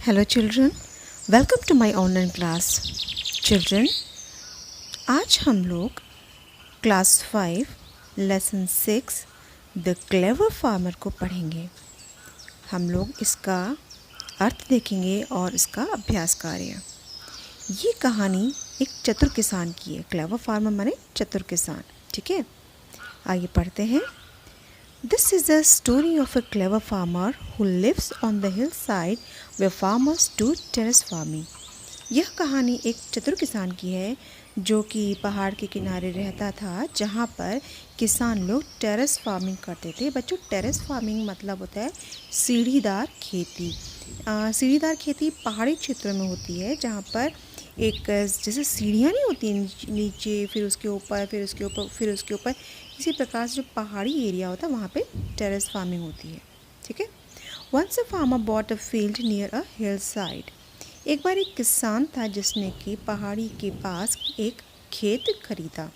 Hello children, welcome to my online class. Children, आज हम लोग class 5 lesson 6 the clever farmer को पढ़ेंगे। हम लोग इसका अर्थ देखेंगे और इसका अभ्यास कार्य। ये कहानी एक चतुर किसान की है। क्लेवर फार्मर माने चतुर किसान, ठीक है। आइए पढ़ते हैं। This is a story of a clever farmer who lives on the hillside where farmers do terrace farming. यह कहानी एक चतुर किसान की है जो कि पहाड़ के किनारे रहता था, जहाँ पर किसान लोग टेरेस फार्मिंग करते थे। बच्चों, टेरेस फार्मिंग मतलब होता है सीढ़ीदार खेती। सीढ़ीदार खेती पहाड़ी क्षेत्रों में होती है, जहाँ पर एक जैसे सीढ़ियाँ नहीं होती नीचे, फिर उसके ऊपर, फिर उसके ऊपर, फिर उसके ऊपर, इसी प्रकार से जो पहाड़ी एरिया होता है वहाँ पे टेरेस फार्मिंग होती है, ठीक है। Once a farmer bought a field near a hill side. एक बार एक किसान था जिसने कि पहाड़ी के पास एक खेत खरीदा।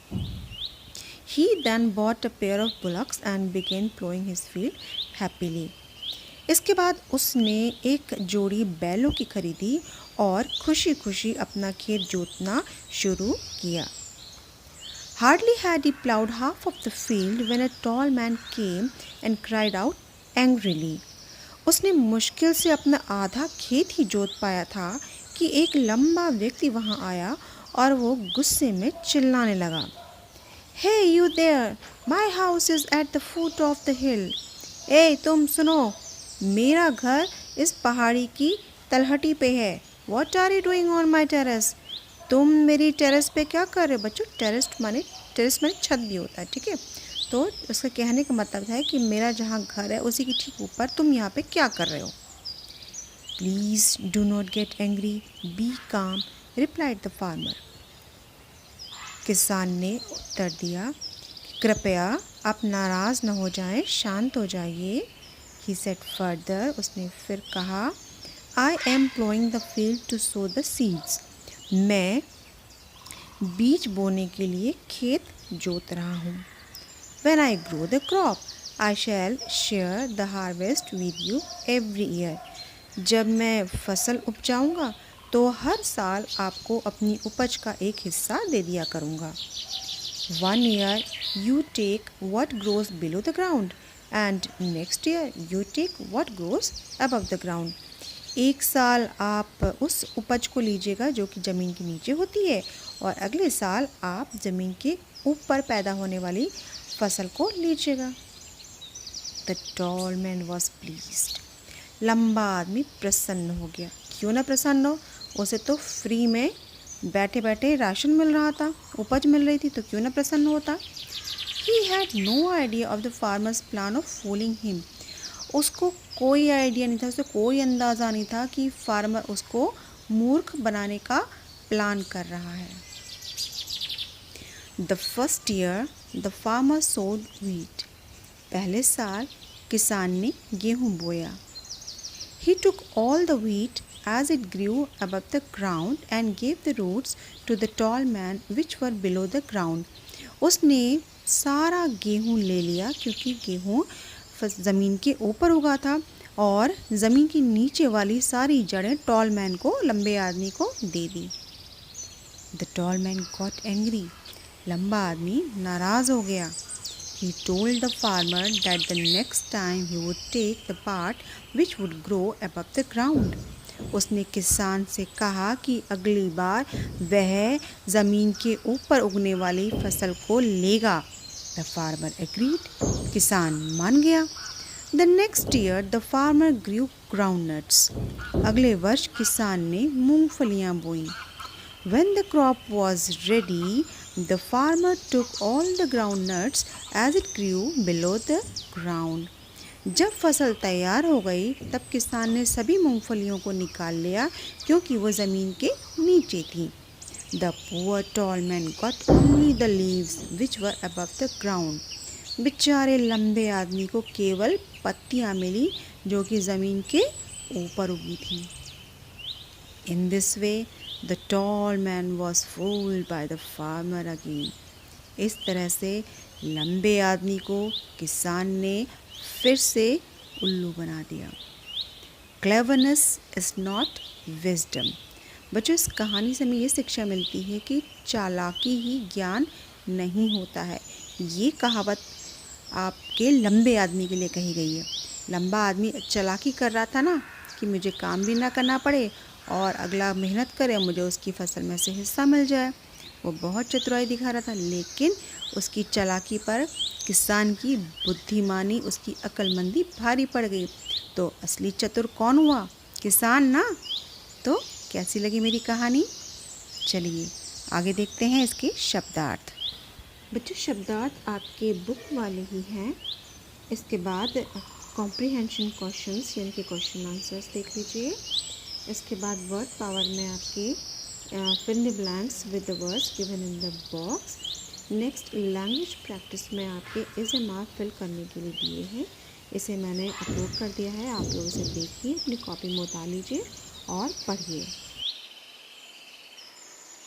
He then bought a pair of bullocks and began plowing his field happily. इसके बाद उसने एक जोड़ी बैलों की खरीदी और खुशी खुशी अपना खेत जोतना शुरू किया। Hardly had he plowed half of the field when a tall man came and cried out angrily. उसने मुश्किल से अपना आधा खेत ही जोत पाया था कि एक लंबा व्यक्ति वहां आया और वो गुस्से में चिल्लाने लगा। Hey you there, my house is at the foot of the hill. तुम सुनो, मेरा घर इस पहाड़ी की तलहटी पे है। What are you doing on my terrace? तुम मेरी टेरेस पे क्या कर रहे हो? बच्चों, टेरेस माने छत भी होता है, ठीक है। तो उसका कहने का मतलब है कि मेरा जहाँ घर है उसी के ठीक ऊपर तुम यहाँ पे क्या कर रहे हो? Please do not get angry, be calm, replied the farmer. किसान ने उत्तर दिया, कृपया आप नाराज़ न हो जाएं, शांत हो जाइए। ही सेड फर्दर, उसने फिर कहा, I am ploughing the field to sow the seeds. मैं बीज बोने के लिए खेत जोत रहा हूँ। When I grow the crop, I shall share the harvest with you every year. जब मैं फसल उपजाऊंगा तो हर साल आपको अपनी उपज का एक हिस्सा दे दिया करूंगा। One year you take what grows below the ground and next year you take what grows above the ground. एक साल आप उस उपज को लीजिएगा जो कि ज़मीन के नीचे होती है, और अगले साल आप ज़मीन के ऊपर पैदा होने वाली फसल को लीजिएगा। The tall man was pleased. लंबा आदमी प्रसन्न हो गया। क्यों ना प्रसन्न हो, उसे तो फ्री में बैठे बैठे राशन मिल रहा था, उपज मिल रही थी, तो क्यों ना प्रसन्न होता। He had no idea of the farmer's plan of fooling him. उसको कोई आइडिया नहीं था, उसे कोई अंदाज़ा नहीं था कि फार्मर उसको मूर्ख बनाने का प्लान कर रहा है। The first year the farmer sowed wheat. पहले साल किसान ने गेहूँ बोया। He took all the wheat as it grew above the ground and gave the roots to the tall man which were below the ground. उसने सारा गेहूँ ले लिया क्योंकि गेहूँ ज़मीन के ऊपर उगा था, और ज़मीन के नीचे वाली सारी जड़ें टॉल मैन को, लंबे आदमी को दे दी। The tall man got angry. लंबा आदमी नाराज़ हो गया। He told the farmer that the next time he would take the part which would grow above the ground. उसने किसान से कहा कि अगली बार वह ज़मीन के ऊपर उगने वाली फसल को लेगा। The farmer agreed. किसान मान गया। The next year the farmer grew groundnuts. अगले वर्ष किसान ने मूंगफलियाँ बोई। When the crop was ready, the farmer took all the groundnuts as it grew below the ground. जब फसल तैयार हो गई तब किसान ने सभी मूंगफलियों को निकाल लिया क्योंकि वो ज़मीन के नीचे थी। The poor tall man got only the leaves which were above the ground. बेचारे लंबे आदमी को केवल पत्तियाँ मिली जो कि ज़मीन के ऊपर उगी थी। In this way, the tall man was fooled by the farmer again. इस तरह से लंबे आदमी को किसान ने फिर से उल्लू बना दिया। Cleverness is not wisdom. बच्चों, इस कहानी से हमें ये शिक्षा मिलती है कि चालाकी ही ज्ञान नहीं होता है। ये कहावत आपके लंबे आदमी के लिए कही गई है। लंबा आदमी चालाकी कर रहा था ना कि मुझे काम भी ना करना पड़े और अगला मेहनत करे, मुझे उसकी फसल में से हिस्सा मिल जाए। वो बहुत चतुराई दिखा रहा था, लेकिन उसकी चालाकी पर किसान की बुद्धिमानी, उसकी अक्लमंदी भारी पड़ गई। तो असली चतुर कौन हुआ? किसान ना। तो कैसी लगी मेरी कहानी? चलिए आगे देखते हैं इसके शब्दार्थ। बच्चों, शब्दार्थ आपके बुक वाले ही हैं। इसके बाद कॉम्प्रीहेंशन क्वेश्चंस यानी कि क्वेश्चन आंसर्स देख लीजिए। इसके बाद वर्ड पावर में आपके fill the blanks with the words given in the box. Next language practice में आपके इज ए मार्क फिल करने के लिए दिए हैं। इसे मैंने अपलोड कर दिया है, आप लोग इसे देखिए, अपनी कॉपी में उतार लीजिए और पढ़िए।